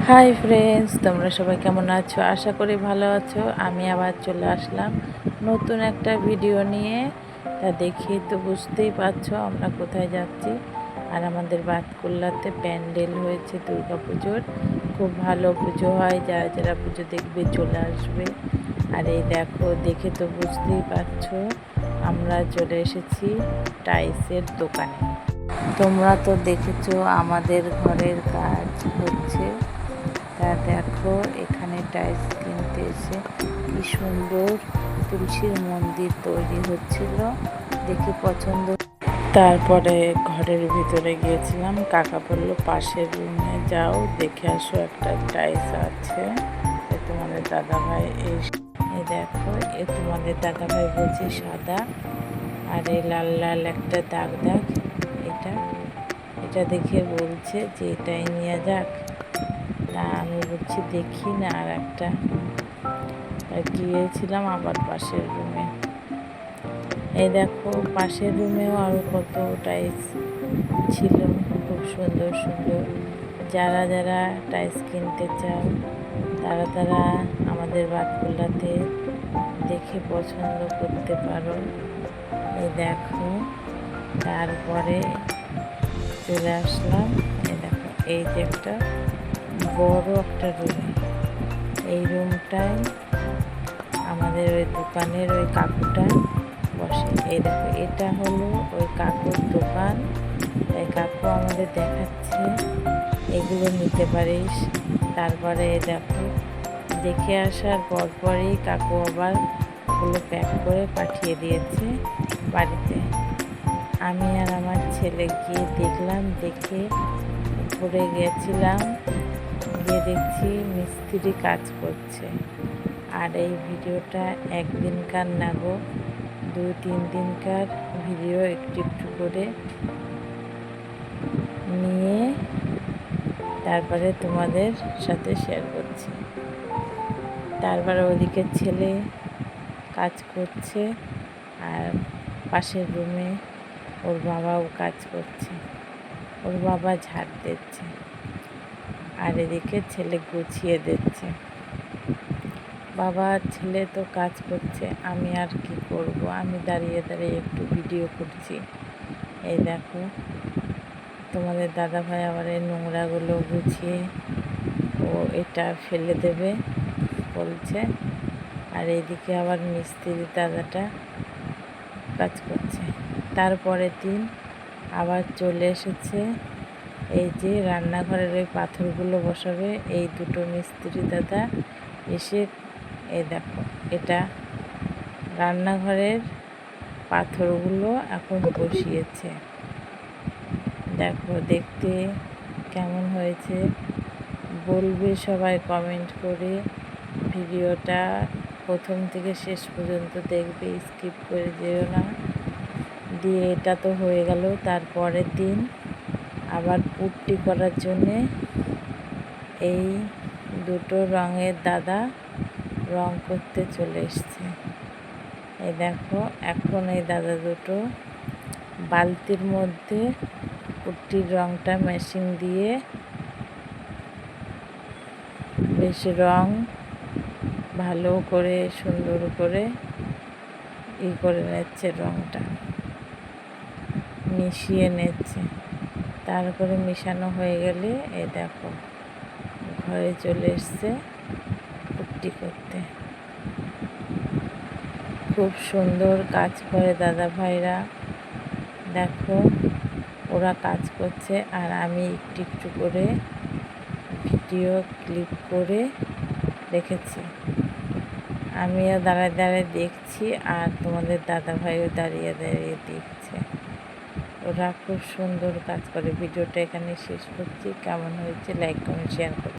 Hi friends, তোমরা সবাই কেমন আছো? আশা করি ভালো আছো। আমি আবার চলে আসলাম নতুন একটা ভিডিও নিয়ে। তা দেখি তো বুঝতেই পারছো আমরা কোথায় যাচ্ছি। আর আমাদের বাতকুল্লাতে প্যান্ডেল হয়েছে দুর্গা পুজোর। খুব ভালো পুজো হয়, যারা যারা পুজো দেখবে চলে আসবে। আর এই দেখো, দেখে তো বুঝতেই পারছো আমরা চলে এসেছি টাইসের দোকানে। তোমরা তো দেখেছো আমাদের ঘরের কাজ হচ্ছে। তা দেখো, এখানে টাইলস কিনতে এসে কি সুন্দর তুলসীর মন্দির তৈরি হচ্ছিল, দেখে পছন্দ। তারপরে ঘরের ভিতরে গিয়েছিলাম, কাকা বললো পাশের রুমে যাও, দেখে আসো একটা টাইলস আছে। তোমাদের দাদাভাই এই দেখো, তোমাদের দাদাভাই বলছে সাদা, আর এই লাল লাল একটা দাগ দাগ, এটা এটা দেখে বলছে যে এটাই নিয়ে যাক। তা আমি বলছি দেখি না, আর একটা গিয়েছিলাম আবার পাশের রুমে। এই দেখো, পাশের রুমেও আরও কত টাইলস ছিল, খুব সুন্দর সুন্দর। যারা যারা টাইলস কিনতে চাও তারা তারা আমাদের বাতকুল্লাতে দেখে পছন্দ করতে পারো। এই দেখো, তারপরে চলে আসলাম। এই দেখো, এই যে একটা বড় একটা রুম, এই রুমটায় আমাদের ওই দোকানের ওই কাকুটা বসে। এই দেখো, এটা হলো ওই কাকুর দোকান। তাই কাকু আমাদের দেখাচ্ছে এগুলো নিতে পারিস। তারপরে দেখো, দেখে আসার পরপরই কাকু আবার ওগুলো প্যাক করে পাঠিয়ে দিয়েছে বাড়িতে। আমি আর আমার ছেলে গিয়ে দেখলাম, দেখে উপরে গেছিলাম, গিয়ে দেখছি মিস্ত্রি কাজ করছে। আর এই ভিডিওটা একদিনকার না গো, 2-3 দিনকার ভিডিও একটু একটু করে নিয়ে তারপরে তোমাদের সাথে শেয়ার করছি। তারপরে ওদিকে ছেলে কাজ করছে, আর পাশের রুমে ওর বাবাও কাজ করছে, ওর বাবা ঝাড় দিচ্ছে, আর এদিকে ছেলে গুছিয়ে দিচ্ছে। বাবা আর ছেলে তো কাজ করছে, আমি আর কি করব, আমি দাঁড়িয়ে দাঁড়িয়ে একটু ভিডিও করছি। এই দেখো, তোমাদের দাদাভাই আবার এই নোংরাগুলো গুছিয়ে ও এটা ফেলে দেবে বলছে। আর এইদিকে আবার মিস্ত্রি দাদাটা কাজ করছে। তারপরের দিন আবার চলে এসেছে, এই যে রান্নাঘরের ওই পাথরগুলো বসাবে, এই দুটো মিস্ত্রি দাদা এসে এই দেখো, এটা রান্নাঘরের পাথরগুলো এখন বসিয়েছে। দেখো, দেখতে কেমন হয়েছে বলবে সবাই কমেন্ট করে। ভিডিওটা প্রথম থেকে শেষ পর্যন্ত দেখবে, স্কিপ করে যেও না। দিয়ে এটা তো হয়ে গেল। তারপরের দিন আবার পুট্টি করার জন্যে এই দুটো রঙের দাদা রং করতে চলে এসছে। এই দেখো, এখন এই দাদা দুটো বালতির মধ্যে পুট্টির রংটা মেশিন দিয়ে বেশ রং ভালো করে সুন্দর করে করে নিচ্ছে, রংটা মিশিয়ে নিচ্ছে। তারপরে মিশানো হয়ে গেলে এই দেখো ঘরে চলে এসছে পুট্টি করতে। খুব সুন্দর কাজ করে দাদা ভাইরা, দেখো ওরা কাজ করছে, আর আমি একটু একটু করে ভিডিও ক্লিপ করে রেখেছি। আমিও দাঁড়ায় দাঁড়ায় দেখছি, আর তোমাদের দাদা ভাইও দাঁড়িয়ে দাঁড়িয়ে দেখছে। ওরা খুব সুন্দর কাজ করে। ভিডিওটা এখানে শেষ করছি। কেমন হয়েছে লাইক কমেন্ট শেয়ার করো।